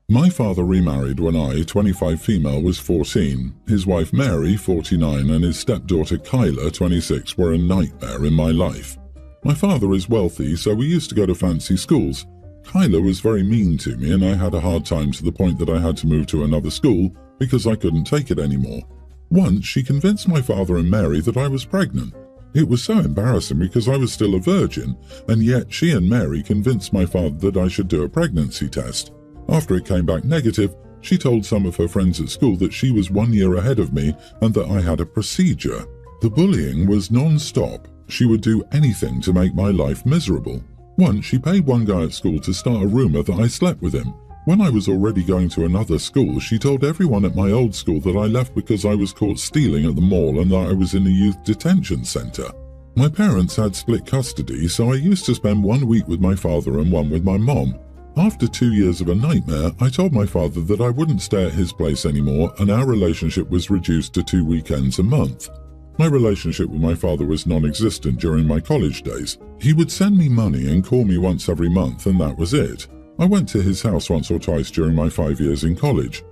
My father remarried when I, 25 female, was 14. His wife Mary, 49, and his stepdaughter Kyla, 26, were a nightmare in my life. My father is wealthy, so we used to go to fancy schools. Kyla was very mean to me, and I had a hard time to the point that I had to move to another school because I couldn't take it anymore. Once, she convinced my father and Mary that I was pregnant. It was so embarrassing because I was still a virgin, and yet she and Mary convinced my father that I should do a pregnancy test. After it came back negative, she told some of her friends at school that she was 1 year ahead of me and that I had a procedure. The bullying was non-stop. She would do anything to make my life miserable. Once, she paid one guy at school to start a rumor that I slept with him. When I was already going to another school, she told everyone at my old school that I left because I was caught stealing at the mall and that I was in a youth detention center. My parents had split custody, so I used to spend 1 week with my father and 1 with my mom. After 2 years of a nightmare, I told my father that I wouldn't stay at his place anymore, and our relationship was reduced to 2 weekends a month. My relationship with my father was non-existent during my college days. He would send me money and call me once every month, and that was it. I went to his house once or twice during my 5 years in college.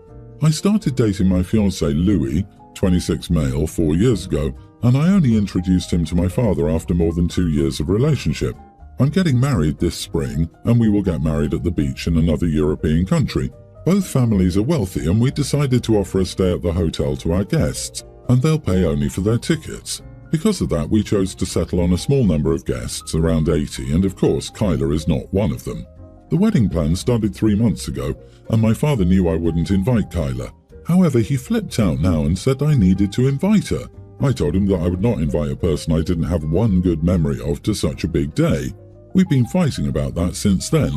I started dating my fiancé Louis, 26 male, 4 years ago, and I only introduced him to my father after more than 2 years of relationship. I'm getting married this spring, and we will get married at the beach in another European country. Both families are wealthy, and we decided to offer a stay at the hotel to our guests, and they'll pay only for their tickets. Because of that, we chose to settle on a small number of guests, around 80, and of course, Kyla is not one of them. The wedding plan started 3 months ago, and my father knew I wouldn't invite Kyla. However, he flipped out now and said I needed to invite her. I told him that I would not invite a person I didn't have one good memory of to such a big day. We've been fighting about that since then.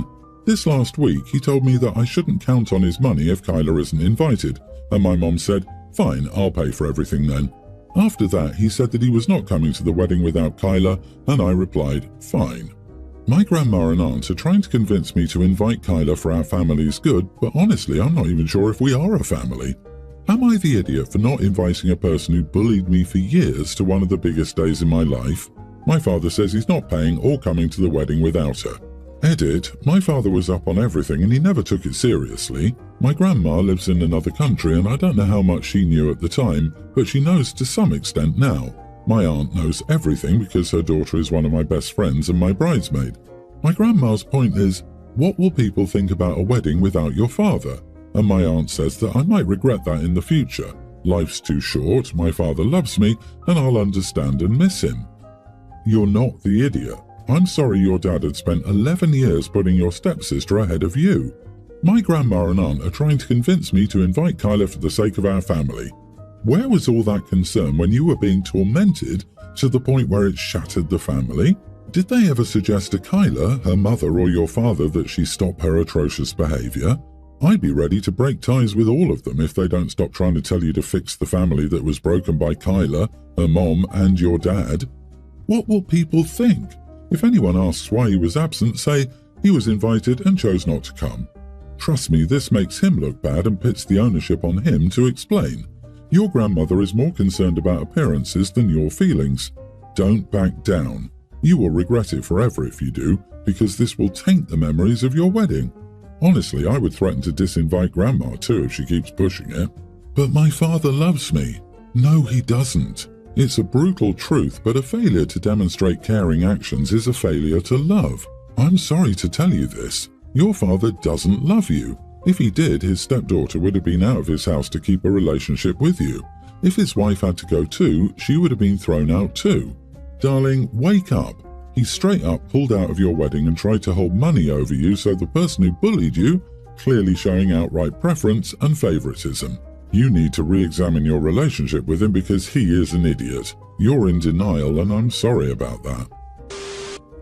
This last week, he told me that I shouldn't count on his money if Kyla isn't invited, and my mom said, "Fine, I'll pay for everything then." After that, he said that he was not coming to the wedding without Kyla, and I replied, "Fine." My grandma and aunt are trying to convince me to invite Kyla for our family's good, but honestly, I'm not even sure if we are a family. Am I the idiot for not inviting a person who bullied me for years to one of the biggest days in my life? My father says he's not paying or coming to the wedding without her. Edit, my father was up on everything and he never took it seriously. My grandma lives in another country and I don't know how much she knew at the time, but she knows to some extent now. My aunt knows everything because her daughter is one of my best friends and my bridesmaid. My grandma's point is, what will people think about a wedding without your father? And my aunt says that I might regret that in the future. Life's too short, my father loves me, and I'll understand and miss him. You're not the idiot. I'm sorry your dad had spent 11 years putting your stepsister ahead of you. My grandma and aunt are trying to convince me to invite Kyla for the sake of our family. Where was all that concern when you were being tormented to the point where it shattered the family? Did they ever suggest to Kyla, her mother or your father, that she stop her atrocious behavior? I'd be ready to break ties with all of them if they don't stop trying to tell you to fix the family that was broken by Kyla, her mom and your dad. What will people think? If anyone asks why he was absent, say he was invited and chose not to come. Trust me, this makes him look bad and pits the ownership on him to explain. Your grandmother is more concerned about appearances than your feelings. Don't back down. You will regret it forever if you do, because this will taint the memories of your wedding. Honestly, I would threaten to disinvite Grandma too if she keeps pushing it. But my father loves me. No, he doesn't. It's a brutal truth, but a failure to demonstrate caring actions is a failure to love. I'm sorry to tell you this. Your father doesn't love you. If he did, his stepdaughter would have been out of his house to keep a relationship with you. If his wife had to go too, she would have been thrown out too. Darling, wake up. He straight up pulled out of your wedding and tried to hold money over you, so the person who bullied you, clearly showing outright preference and favoritism. You need to re-examine your relationship with him because he is an idiot. You're in denial and I'm sorry about that.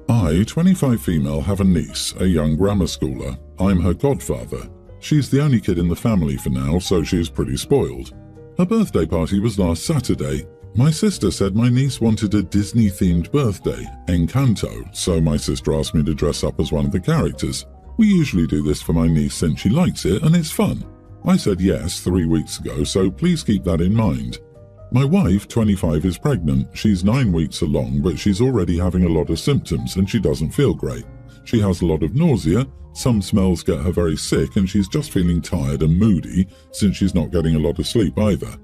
I, 25 female, have a niece, a young grammar schooler. I'm her godfather. She's the only kid in the family for now, so she is pretty spoiled. Her birthday party was last Saturday. My sister said my niece wanted a Disney-themed birthday, Encanto, so my sister asked me to dress up as one of the characters. We usually do this for my niece since she likes it and it's fun. I said yes 3 weeks ago, so please keep that in mind. My wife, 25, is pregnant. She's 9 weeks along, but she's already having a lot of symptoms and she doesn't feel great. She has a lot of nausea, Some smells get her very sick and she's just feeling tired and moody since she's not getting a lot of sleep either.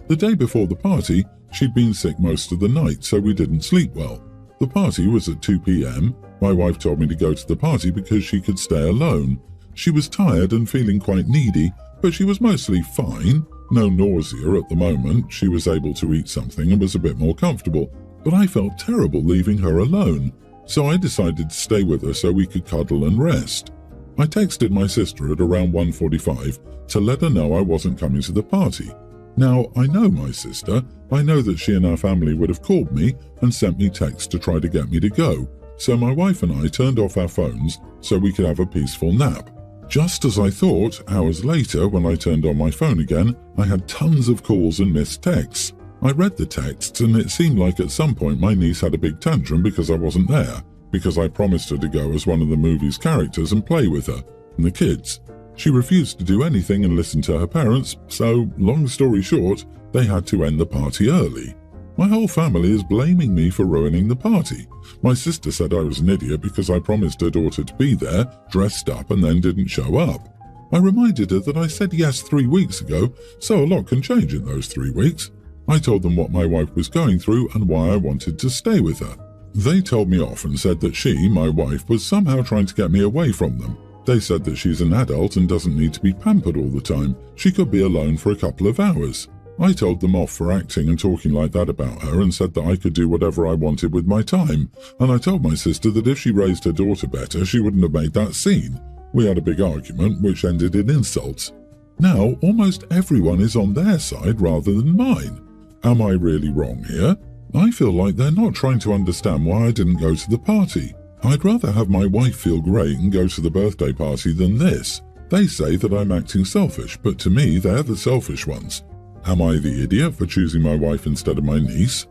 The day before the party, she'd been sick most of the night, so we didn't sleep well. The party was at 2 p.m. My wife told me to go to the party because she could stay alone. She was tired and feeling quite needy, but she was mostly fine. No nausea at the moment. She was able to eat something and was a bit more comfortable, but I felt terrible leaving her alone, so I decided to stay with her so we could cuddle and rest. I texted my sister at around 1:45 to let her know I wasn't coming to the party. Now, I know my sister. I know that she and her family would have called me and sent me texts to try to get me to go, so my wife and I turned off our phones so we could have a peaceful nap. Just as I thought, hours later, when I turned on my phone again, I had tons of calls and missed texts. I read the texts and it seemed like at some point my niece had a big tantrum because I wasn't there, because I promised her to go as one of the movie's characters and play with her and the kids. She refused to do anything and listen to her parents, so, long story short, they had to end the party early. My whole family is blaming me for ruining the party. My sister said I was an idiot because I promised her daughter to be there, dressed up, and then didn't show up. I reminded her that I said yes 3 weeks ago, so a lot can change in those 3 weeks. I told them what my wife was going through and why I wanted to stay with her. They told me off and said that she, my wife, was somehow trying to get me away from them. They said that she's an adult and doesn't need to be pampered all the time. She could be alone for a couple of hours. I told them off for acting and talking like that about her and said that I could do whatever I wanted with my time. And I told my sister that if she raised her daughter better, she wouldn't have made that scene. We had a big argument, which ended in insults. Now, almost everyone is on their side rather than mine. Am I really wrong here? I feel like they're not trying to understand why I didn't go to the party. I'd rather have my wife feel great and go to the birthday party than this. They say that I'm acting selfish, but to me, they're the selfish ones. Am I the idiot for choosing my wife instead of my niece?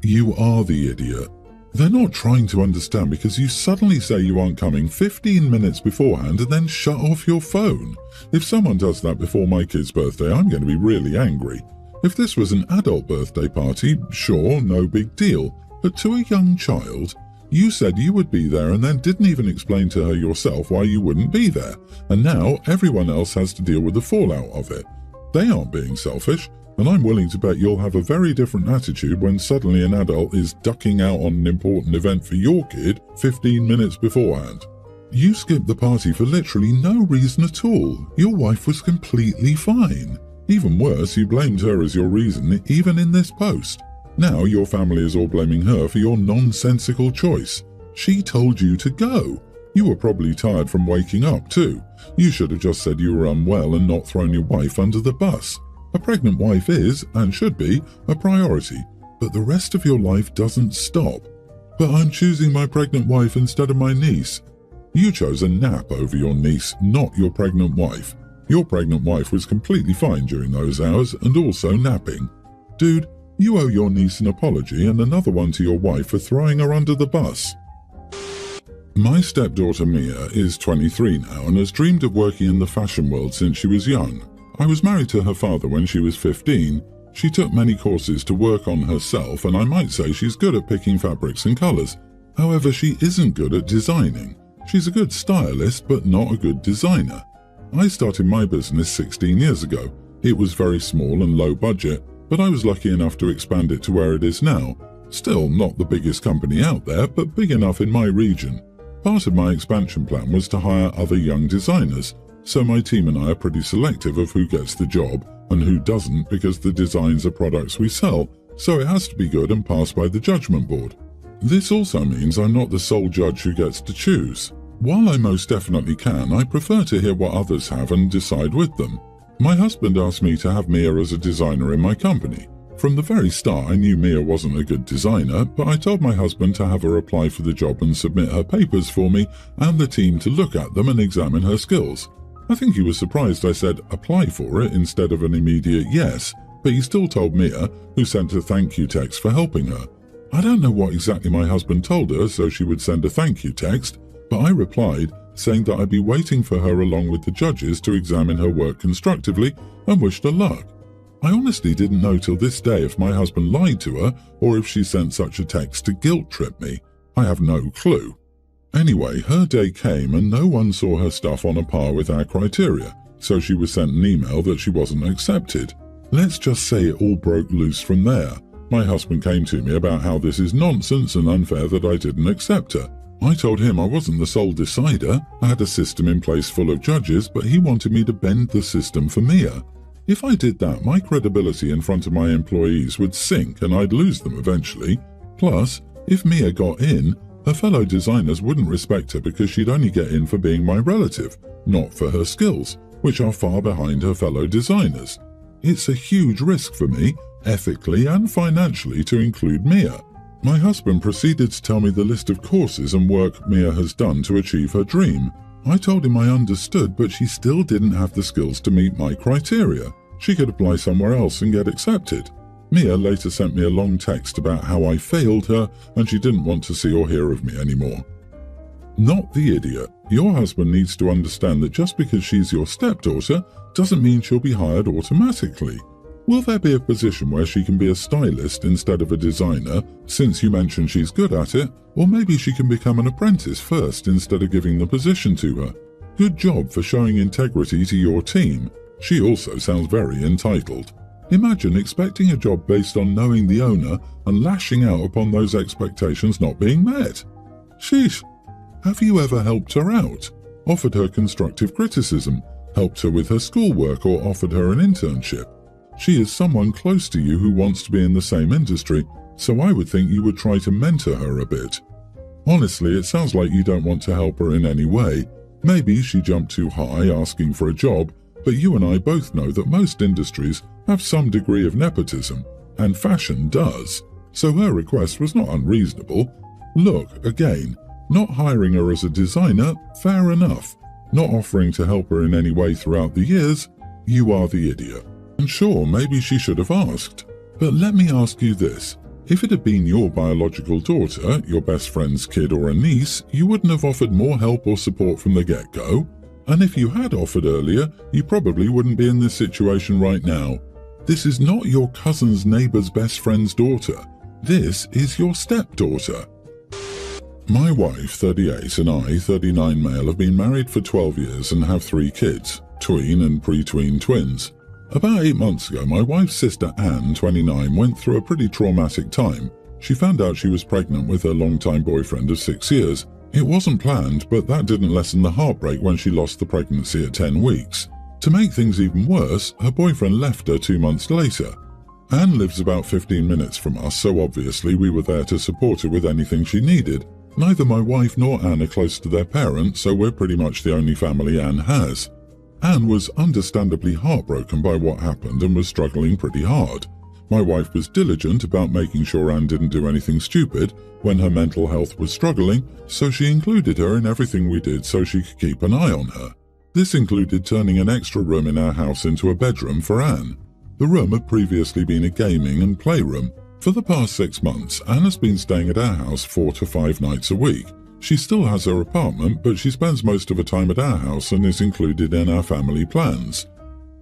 You are the idiot. They're not trying to understand because you suddenly say you aren't coming 15 minutes beforehand and then shut off your phone. If someone does that before my kid's birthday, I'm going to be really angry. If this was an adult birthday party, sure, no big deal. But to a young child, you said you would be there and then didn't even explain to her yourself why you wouldn't be there. And now everyone else has to deal with the fallout of it. They aren't being selfish, and I'm willing to bet you'll have a very different attitude when suddenly an adult is ducking out on an important event for your kid 15 minutes beforehand. You skipped the party for literally no reason at all. Your wife was completely fine. Even worse, you blamed her as your reason, even in this post. Now your family is all blaming her for your nonsensical choice. She told you to go. You were probably tired from waking up too. You should have just said you were unwell and not thrown your wife under the bus. A pregnant wife is, and should be, a priority, but the rest of your life doesn't stop. But I'm choosing my pregnant wife instead of my niece. You chose a nap over your niece, not your pregnant wife. Your pregnant wife was completely fine during those hours and also napping. Dude, you owe your niece an apology and another one to your wife for throwing her under the bus. My stepdaughter Mia is 23 now and has dreamed of working in the fashion world since she was young. I was married to her father when she was 15. She took many courses to work on herself and I might say she's good at picking fabrics and colours. However, she isn't good at designing. She's a good stylist but not a good designer. I started my business 16 years ago. It was very small and low budget, but I was lucky enough to expand it to where it is now. Still not the biggest company out there, but big enough in my region. Part of my expansion plan was to hire other young designers, so my team and I are pretty selective of who gets the job and who doesn't because the designs are products we sell, so it has to be good and pass by the judgment board. This also means I'm not the sole judge who gets to choose. While I most definitely can, I prefer to hear what others have and decide with them. My husband asked me to have Mia as a designer in my company. From the very start, I knew Mia wasn't a good designer, but I told my husband to have her apply for the job and submit her papers for me and the team to look at them and examine her skills. I think he was surprised I said apply for it instead of an immediate yes, but he still told Mia, who sent a thank you text for helping her. I don't know what exactly my husband told her so she would send a thank you text, but I replied saying that I'd be waiting for her along with the judges to examine her work constructively and wished her luck. I honestly didn't know till this day if my husband lied to her or if she sent such a text to guilt trip me. I have no clue. Anyway, her day came and no one saw her stuff on a par with our criteria, so she was sent an email that she wasn't accepted. Let's just say it all broke loose from there. My husband came to me about how this is nonsense and unfair that I didn't accept her. I told him I wasn't the sole decider. I had a system in place full of judges, but he wanted me to bend the system for Mia. If I did that, my credibility in front of my employees would sink and I'd lose them eventually. Plus, if Mia got in, her fellow designers wouldn't respect her because she'd only get in for being my relative, not for her skills, which are far behind her fellow designers. It's a huge risk for me, ethically and financially, to include Mia. My husband proceeded to tell me the list of courses and work Mia has done to achieve her dream. I told him I understood, but she still didn't have the skills to meet my criteria. She could apply somewhere else and get accepted. Mia later sent me a long text about how I failed her and she didn't want to see or hear of me anymore. Not the idiot. Your husband needs to understand that just because she's your stepdaughter doesn't mean she'll be hired automatically. Will there be a position where she can be a stylist instead of a designer, since you mentioned she's good at it? Or maybe she can become an apprentice first instead of giving the position to her. Good job for showing integrity to your team. She also sounds very entitled. Imagine expecting a job based on knowing the owner and lashing out upon those expectations not being met. Sheesh. Have you ever helped her out? Offered her constructive criticism, helped her with her schoolwork, or offered her an internship? She is someone close to you who wants to be in the same industry, so I would think you would try to mentor her a bit. Honestly, it sounds like you don't want to help her in any way. Maybe she jumped too high asking for a job, but you and I both know that most industries have some degree of nepotism, and fashion does, so her request was not unreasonable. Look, again, not hiring her as a designer, fair enough. Not offering to help her in any way throughout the years, you are the idiot. And sure, maybe she should have asked. But let me ask you this. If it had been your biological daughter, your best friend's kid or a niece, you wouldn't have offered more help or support from the get-go. And if you had offered earlier, you probably wouldn't be in this situation right now. This is not your cousin's neighbor's best friend's daughter. This is your stepdaughter. My wife, 38, and I, 39 male, have been married for 12 years and have 3 kids, tween and pre-tween twins. About 8 months ago, my wife's sister Anne, 29, went through a pretty traumatic time. She found out she was pregnant with her longtime boyfriend of 6 years. It wasn't planned, but that didn't lessen the heartbreak when she lost the pregnancy at 10 weeks. To make things even worse, her boyfriend left her 2 months later. Anne lives about 15 minutes from us, so obviously we were there to support her with anything she needed. Neither my wife nor Anne are close to their parents, so we're pretty much the only family Anne has. Anne was understandably heartbroken by what happened and was struggling pretty hard. My wife was diligent about making sure Anne didn't do anything stupid when her mental health was struggling, so she included her in everything we did so she could keep an eye on her. This included turning an extra room in our house into a bedroom for Anne. The room had previously been a gaming and playroom. For the past 6 months, Anne has been staying at our house 4 to 5 nights a week. She still has her apartment, but she spends most of her time at our house and is included in our family plans.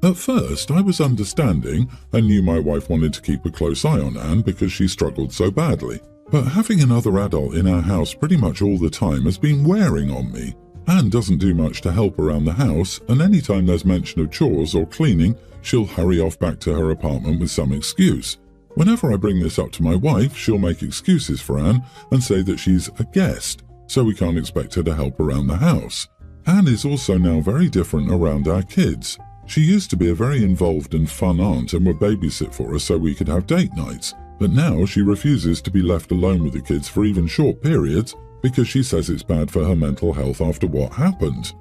At first, I was understanding and knew my wife wanted to keep a close eye on Anne because she struggled so badly. But having another adult in our house pretty much all the time has been wearing on me. Anne doesn't do much to help around the house, and anytime there's mention of chores or cleaning, she'll hurry off back to her apartment with some excuse. Whenever I bring this up to my wife, she'll make excuses for Anne and say that she's a guest, so we can't expect her to help around the house. Anne is also now very different around our kids. She used to be a very involved and fun aunt and would babysit for us so we could have date nights, but now she refuses to be left alone with the kids for even short periods because she says it's bad for her mental health after what happened.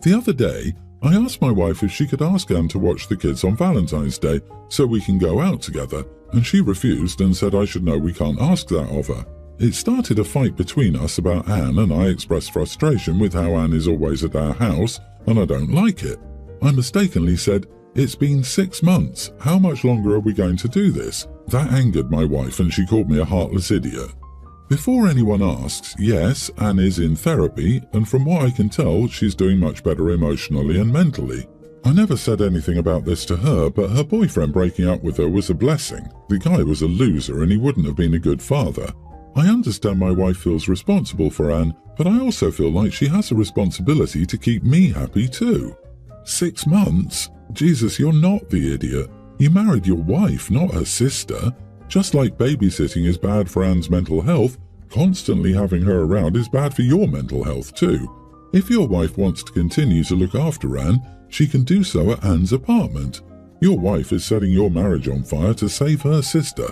The other day, I asked my wife if she could ask Anne to watch the kids on Valentine's Day so we can go out together, and she refused and said I should know we can't ask that of her. It started a fight between us about Anne, and I expressed frustration with how Anne is always at our house, and I don't like it. I mistakenly said, "It's been 6 months. How much longer are we going to do this?" That angered my wife, and she called me a heartless idiot. Before anyone asks, yes, Anne is in therapy, and from what I can tell, she's doing much better emotionally and mentally. I never said anything about this to her, but her boyfriend breaking up with her was a blessing. The guy was a loser, and he wouldn't have been a good father. I understand my wife feels responsible for Anne, But I also feel like she has a responsibility to keep me happy too. 6 months? Jesus, you're not the idiot. You married your wife, not her sister. Just like babysitting is bad for Anne's mental health, constantly having her around is bad for your mental health too. If your wife wants to continue to look after Anne, she can do so at Anne's apartment. Your wife is setting your marriage on fire to save her sister.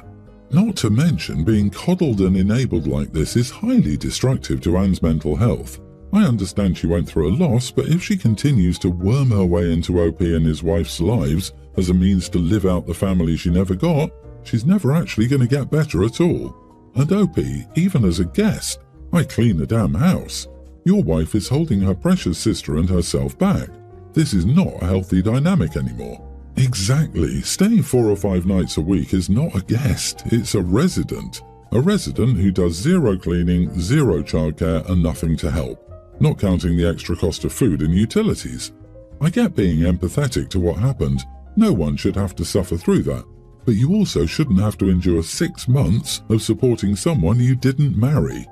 Not to mention, being coddled and enabled like this is highly destructive to Anne's mental health. I understand she went through a loss, but if she continues to worm her way into OP and his wife's lives as a means to live out the family she never got, she's never actually going to get better at all. And OP, even as a guest, I clean the damn house. Your wife is holding her precious sister and herself back. This is not a healthy dynamic anymore. Exactly. Staying 4 or 5 nights a week is not a guest, it's a resident. A resident who does zero cleaning, zero childcare and nothing to help. Not counting the extra cost of food and utilities. I get being empathetic to what happened. No one should have to suffer through that. But you also shouldn't have to endure 6 months of supporting someone you didn't marry.